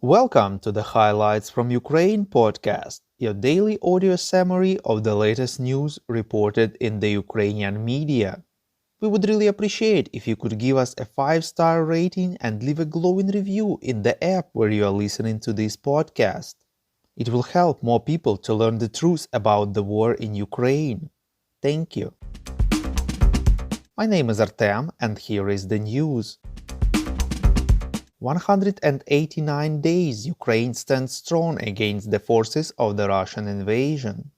Welcome to the Highlights from Ukraine podcast, your daily audio summary of the latest news reported in the Ukrainian media. We would really appreciate if you could give us a 5-star rating and leave a glowing review in the app where you are listening to this podcast. It will help more people to learn the truth about the war in Ukraine. Thank you. My name is Artem, and here is the news. 189 days Ukraine stands strong against the forces of the Russian invasion.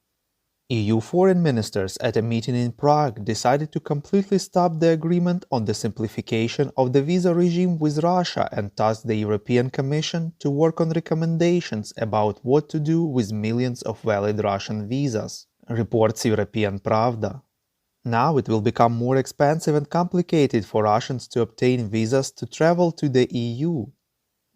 EU foreign ministers at a meeting in Prague decided to completely stop the agreement on the simplification of the visa regime with Russia and tasked the European Commission to work on recommendations about what to do with millions of valid Russian visas, reports European Pravda. Now it will become more expensive and complicated for Russians to obtain visas to travel to the EU.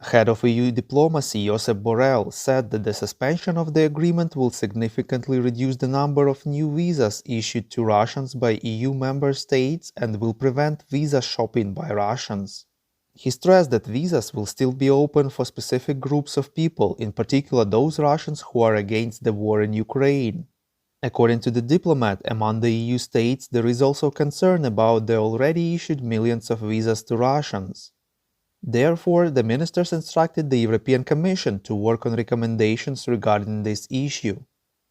Head of EU diplomacy Josep Borrell said that the suspension of the agreement will significantly reduce the number of new visas issued to Russians by EU member states and will prevent visa shopping by Russians. He stressed that visas will still be open for specific groups of people, in particular those Russians who are against the war in Ukraine. According to the diplomat, among the EU states there is also concern about the already issued millions of visas to Russians. Therefore, the ministers instructed the European Commission to work on recommendations regarding this issue.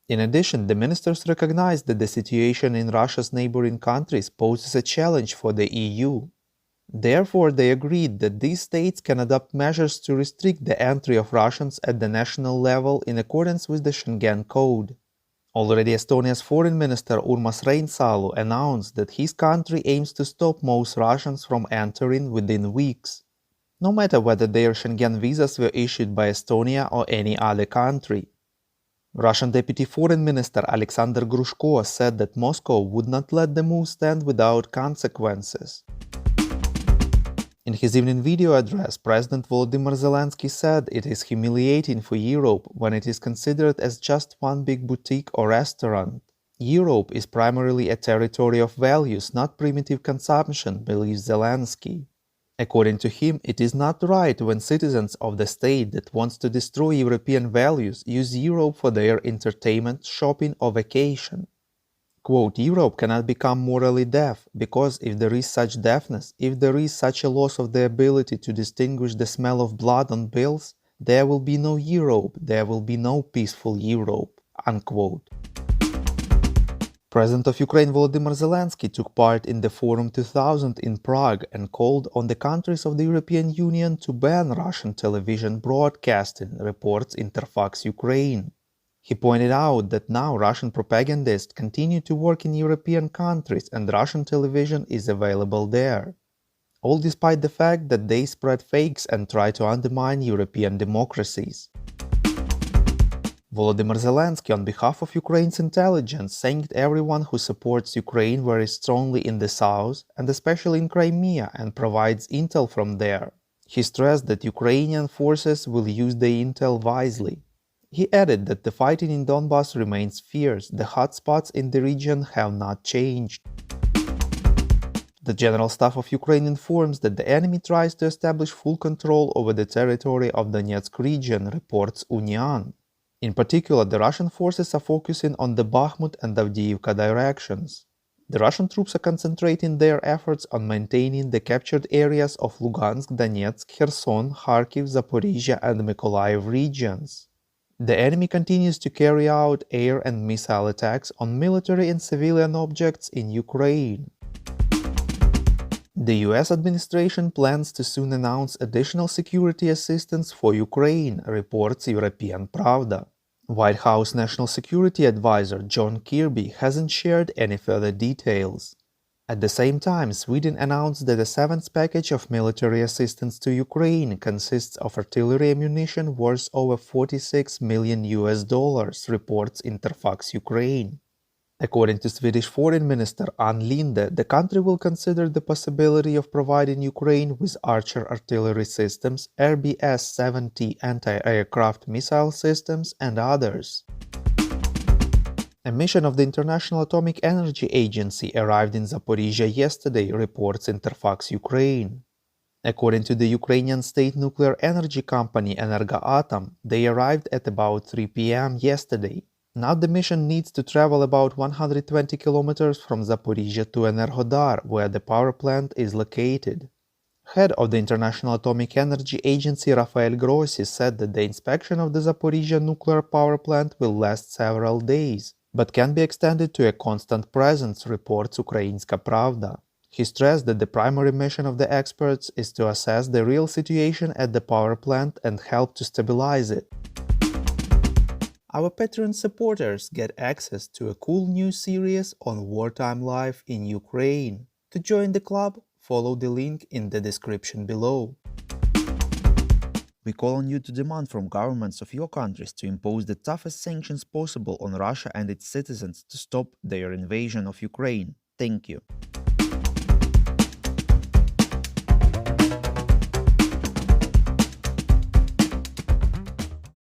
In addition, the ministers recognized that the situation in Russia's neighboring countries poses a challenge for the EU. Therefore, they agreed that these states can adopt measures to restrict the entry of Russians at the national level in accordance with the Schengen Code. Already Estonia's foreign minister Urmas Reinsalu announced that his country aims to stop most Russians from entering within weeks, no matter whether their Schengen visas were issued by Estonia or any other country. Russian Deputy Foreign Minister Alexander Grushko said that Moscow would not let the move stand without consequences. In his evening video address, President Volodymyr Zelensky said it is humiliating for Europe when it is considered as just one big boutique or restaurant. Europe is primarily a territory of values, not primitive consumption, believes Zelensky. According to him, it is not right when citizens of the state that wants to destroy European values use Europe for their entertainment, shopping or vacation. Quote, Europe cannot become morally deaf, because if there is such deafness, if there is such a loss of the ability to distinguish the smell of blood on bills, there will be no Europe, there will be no peaceful Europe, unquote. President of Ukraine Volodymyr Zelensky took part in the Forum 2000 in Prague and called on the countries of the European Union to ban Russian television broadcasting, reports Interfax Ukraine. He pointed out that now Russian propagandists continue to work in European countries and Russian television is available there, all despite the fact that they spread fakes and try to undermine European democracies. Volodymyr Zelensky, on behalf of Ukraine's intelligence, thanked everyone who supports Ukraine very strongly in the south and especially in Crimea and provides intel from there. He stressed that Ukrainian forces will use the intel wisely. He added that the fighting in Donbass remains fierce, the hotspots in the region have not changed. The General Staff of Ukraine informs that the enemy tries to establish full control over the territory of the Donetsk region, reports Union. In particular, the Russian forces are focusing on the Bakhmut and Avdiivka directions. The Russian troops are concentrating their efforts on maintaining the captured areas of Lugansk, Donetsk, Kherson, Kharkiv, Zaporizhia and Mykolaiv regions. The enemy continues to carry out air and missile attacks on military and civilian objects in Ukraine. The US administration plans to soon announce additional security assistance for Ukraine, reports European Pravda. White House National Security Advisor John Kirby hasn't shared any further details. At the same time, Sweden announced that the seventh package of military assistance to Ukraine consists of artillery ammunition worth over $46 million, reports Interfax Ukraine. According to Swedish Foreign Minister Ann Linde, the country will consider the possibility of providing Ukraine with Archer artillery systems, RBS-70 anti-aircraft missile systems, and others. A mission of the International Atomic Energy Agency arrived in Zaporizhia yesterday, reports Interfax Ukraine. According to the Ukrainian state nuclear energy company Energoatom, they arrived at about 3 p.m. yesterday. Now the mission needs to travel about 120 kilometers from Zaporizhia to Enerhodar, where the power plant is located. Head of the International Atomic Energy Agency Rafael Grossi said that the inspection of the Zaporizhia nuclear power plant will last several days, but can be extended to a constant presence, reports Ukrainska Pravda. He stressed that the primary mission of the experts is to assess the real situation at the power plant and help to stabilize it. Our Patreon supporters get access to a cool new series on wartime life in Ukraine. To join the club, follow the link in the description below. We call on you to demand from governments of your countries to impose the toughest sanctions possible on Russia and its citizens to stop their invasion of Ukraine. Thank you.